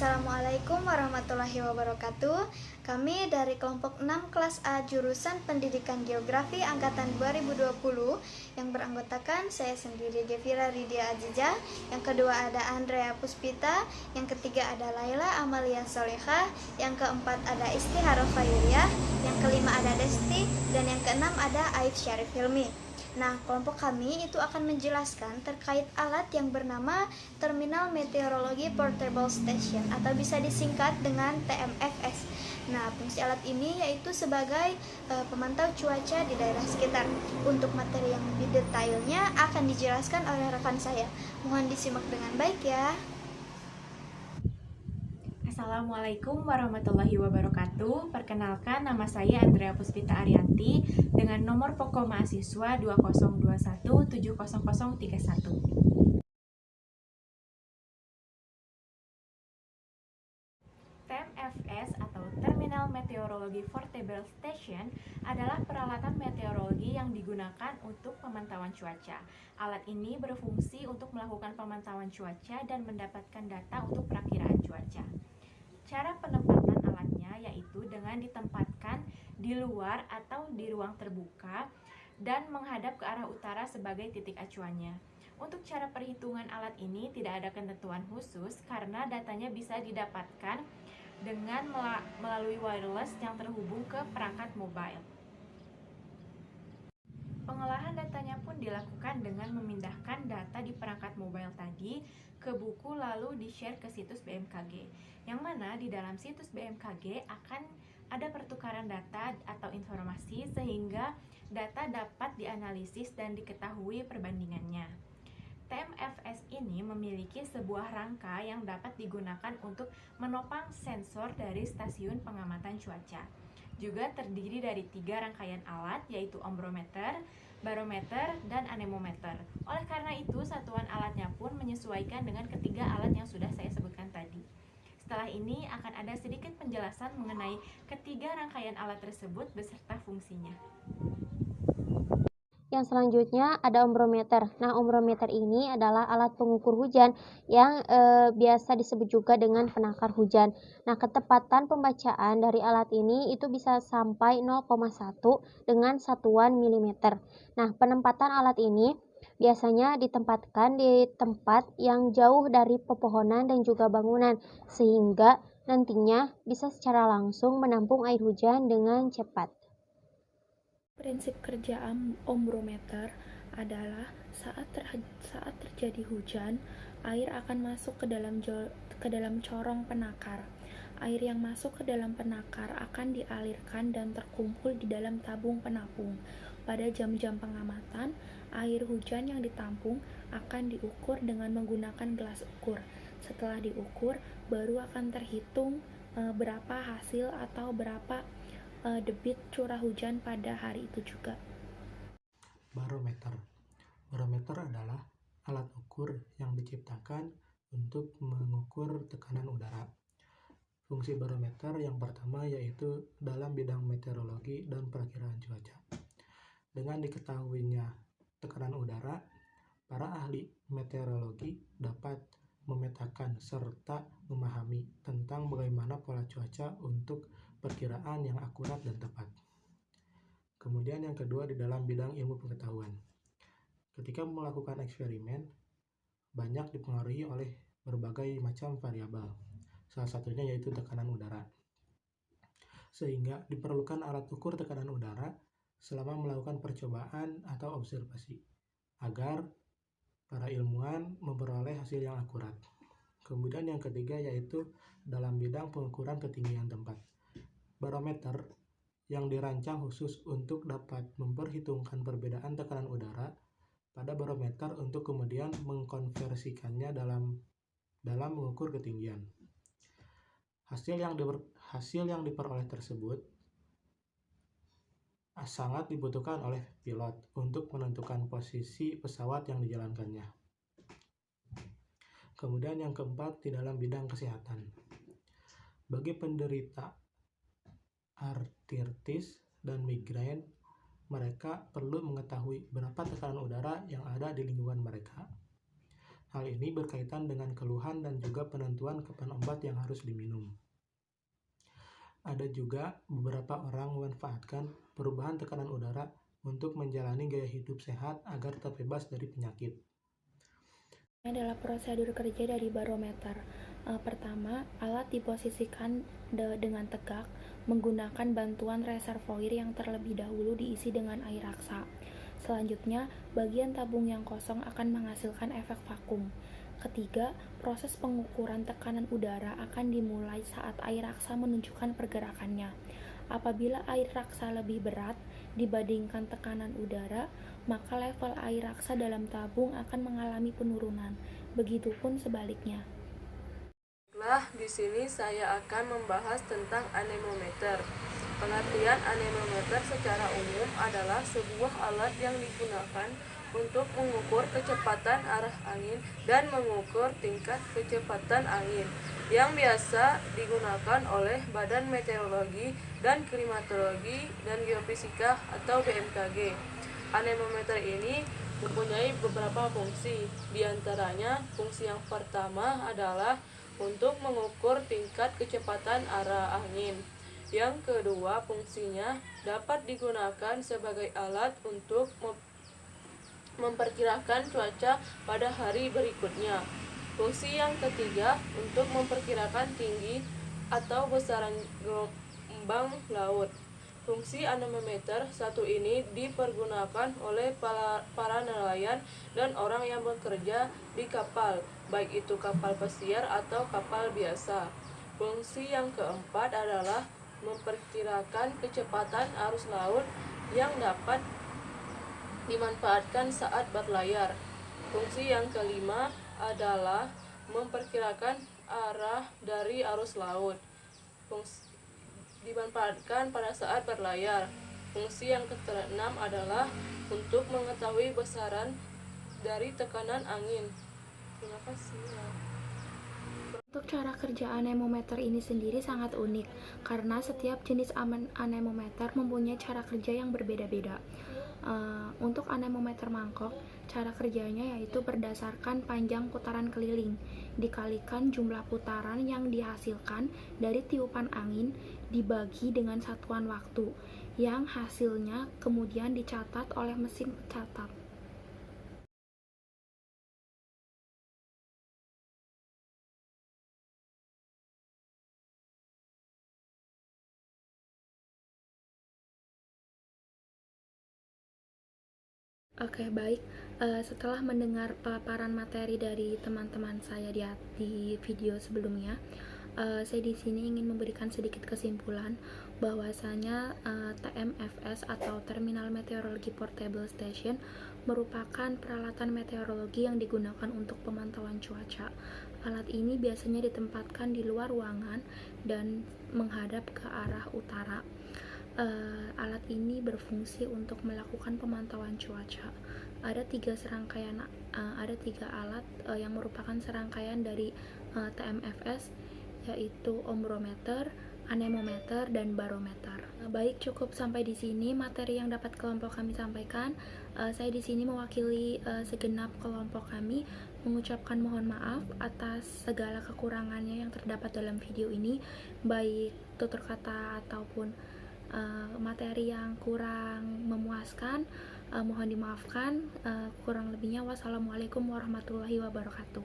Assalamualaikum warahmatullahi wabarakatuh. Kami dari kelompok 6 kelas A jurusan Pendidikan Geografi angkatan 2020 yang beranggotakan saya sendiri Gevira Ridia Aziza, yang kedua ada Andrea Puspita, yang ketiga ada Laila Amalia Soleha, yang keempat ada Istihara Fayuriyah, yang kelima ada Desti, dan yang keenam ada Aif Syarif Hilmi. Nah, kelompok kami itu akan menjelaskan terkait alat yang bernama Terminal Meteorologi Portable Station atau bisa disingkat dengan TMFS. Nah, fungsi alat ini yaitu sebagai pemantau cuaca di daerah sekitar. Untuk materi yang lebih detailnya akan dijelaskan oleh rekan saya. Mohon disimak dengan baik ya. Assalamualaikum warahmatullahi wabarakatuh. Perkenalkan, nama saya Andrea Puspita Arianti dengan nomor pokok mahasiswa 2021700031. TMFS atau Terminal Meteorologi Portable Station adalah peralatan meteorologi yang digunakan untuk pemantauan cuaca. Alat ini berfungsi untuk melakukan pemantauan cuaca dan mendapatkan data untuk perakiraan cuaca. Cara penempatan alatnya yaitu dengan ditempatkan di luar atau di ruang terbuka dan menghadap ke arah utara sebagai titik acuannya. Untuk cara perhitungan alat ini tidak ada ketentuan khusus karena datanya bisa didapatkan dengan melalui wireless yang terhubung ke perangkat mobile. Pengolahan datanya pun dilakukan dengan memindahkan data di perangkat mobile tadi ke buku lalu di-share ke situs BMKG, yang mana di dalam situs BMKG akan ada pertukaran data atau informasi sehingga data dapat dianalisis dan diketahui perbandingannya. TMFS ini memiliki sebuah rangka yang dapat digunakan untuk menopang sensor dari stasiun pengamatan cuaca. Juga terdiri dari 3 rangkaian alat, yaitu ombrometer, barometer, dan anemometer. Oleh karena itu, satuan alatnya pun menyesuaikan dengan ketiga alat yang sudah saya sebutkan tadi. Setelah ini akan ada sedikit penjelasan mengenai ketiga rangkaian alat tersebut beserta fungsinya. Yang selanjutnya ada ombrometer. Nah, ombrometer ini adalah alat pengukur hujan yang biasa disebut juga dengan penakar hujan. Nah, ketepatan pembacaan dari alat ini itu bisa sampai 0,1 dengan satuan milimeter. Nah, penempatan alat ini biasanya ditempatkan di tempat yang jauh dari pepohonan dan juga bangunan, sehingga nantinya bisa secara langsung menampung air hujan dengan cepat. Prinsip kerja ombrometer adalah saat terjadi hujan, air akan masuk ke dalam corong penakar. Air yang masuk ke dalam penakar akan dialirkan dan terkumpul di dalam tabung penampung. Pada jam-jam pengamatan, air hujan yang ditampung akan diukur dengan menggunakan gelas ukur. Setelah diukur, baru akan terhitung berapa hasil atau berapa debit curah hujan pada hari itu juga. Barometer. Barometer adalah alat ukur yang diciptakan untuk mengukur tekanan udara. Fungsi barometer yang pertama yaitu dalam bidang meteorologi dan perakiraan cuaca. Dengan diketahuinya tekanan udara, para ahli meteorologi dapat memetakan serta memahami tentang bagaimana pola cuaca untuk perkiraan yang akurat dan tepat. Kemudian yang kedua di dalam bidang ilmu pengetahuan. Ketika melakukan eksperimen, banyak dipengaruhi oleh berbagai macam variabel. Salah satunya yaitu tekanan udara. Sehingga diperlukan alat ukur tekanan udara selama melakukan percobaan atau observasi, agar para ilmuwan memperoleh hasil yang akurat. Kemudian yang ketiga yaitu dalam bidang pengukuran ketinggian tempat. Barometer yang dirancang khusus untuk dapat memperhitungkan perbedaan tekanan udara pada barometer untuk kemudian mengkonversikannya dalam mengukur ketinggian. Hasil yang diperoleh tersebut sangat dibutuhkan oleh pilot untuk menentukan posisi pesawat yang dijalankannya. Kemudian yang keempat di dalam bidang kesehatan. Bagi penderita artritis dan migrain, mereka perlu mengetahui berapa tekanan udara yang ada di lingkungan mereka. Hal ini berkaitan dengan keluhan dan juga penentuan kapan obat yang harus diminum. Ada juga beberapa orang memanfaatkan perubahan tekanan udara untuk menjalani gaya hidup sehat agar terbebas dari penyakit. Ini adalah prosedur kerja dari barometer. Pertama, alat diposisikan dengan tegak menggunakan bantuan reservoir yang terlebih dahulu diisi dengan air raksa. Selanjutnya, bagian tabung yang kosong akan menghasilkan efek vakum. Ketiga, proses pengukuran tekanan udara akan dimulai saat air raksa menunjukkan pergerakannya. Apabila air raksa lebih berat dibandingkan tekanan udara, maka level air raksa dalam tabung akan mengalami penurunan. Begitupun sebaliknya. Di sini saya akan membahas tentang anemometer. Pengertian anemometer secara umum adalah sebuah alat yang digunakan untuk mengukur kecepatan arah angin dan mengukur tingkat kecepatan angin yang biasa digunakan oleh Badan Meteorologi dan Klimatologi dan Geofisika atau BMKG. Anemometer ini mempunyai beberapa fungsi. Di antaranya, fungsi yang pertama adalah untuk mengukur tingkat kecepatan arah angin. Yang kedua, fungsinya dapat digunakan sebagai alat untuk memperkirakan cuaca pada hari berikutnya. Fungsi yang ketiga untuk memperkirakan tinggi atau besaran gelombang laut. Fungsi anemometer satu ini dipergunakan oleh para nelayan dan orang yang bekerja di kapal, baik itu kapal pesiar atau kapal biasa. Fungsi yang keempat adalah memperkirakan kecepatan arus laut yang dapat dimanfaatkan saat berlayar. Fungsi yang kelima adalah memperkirakan arah dari arus laut. Dimanfaatkan pada saat berlayar. Fungsi yang keenam adalah untuk mengetahui besaran dari tekanan angin. Terima kasih. Untuk cara kerja anemometer ini sendiri sangat unik, karena setiap jenis anemometer mempunyai cara kerja yang berbeda-beda. Untuk anemometer mangkok, cara kerjanya yaitu berdasarkan panjang putaran keliling, dikalikan jumlah putaran yang dihasilkan dari tiupan angin dibagi dengan satuan waktu, yang hasilnya kemudian dicatat oleh mesin pencatat. Oke, baik. Setelah mendengar paparan materi dari teman-teman saya di video sebelumnya, saya di sini ingin memberikan sedikit kesimpulan bahwasanya TMFS atau Terminal Meteorologi Portable Station merupakan peralatan meteorologi yang digunakan untuk pemantauan cuaca. Alat ini biasanya ditempatkan di luar ruangan dan menghadap ke arah utara. Alat ini berfungsi untuk melakukan pemantauan cuaca. Ada tiga alat yang merupakan serangkaian dari TMFS, yaitu ombrometer, anemometer, dan barometer. Baik, cukup sampai di sini materi yang dapat kelompok kami sampaikan. Saya di sini mewakili segenap kelompok kami mengucapkan mohon maaf atas segala kekurangannya yang terdapat dalam video ini, baik tutur kata ataupun materi yang kurang memuaskan. Mohon dimaafkan. Kurang lebihnya, wassalamualaikum warahmatullahi wabarakatuh.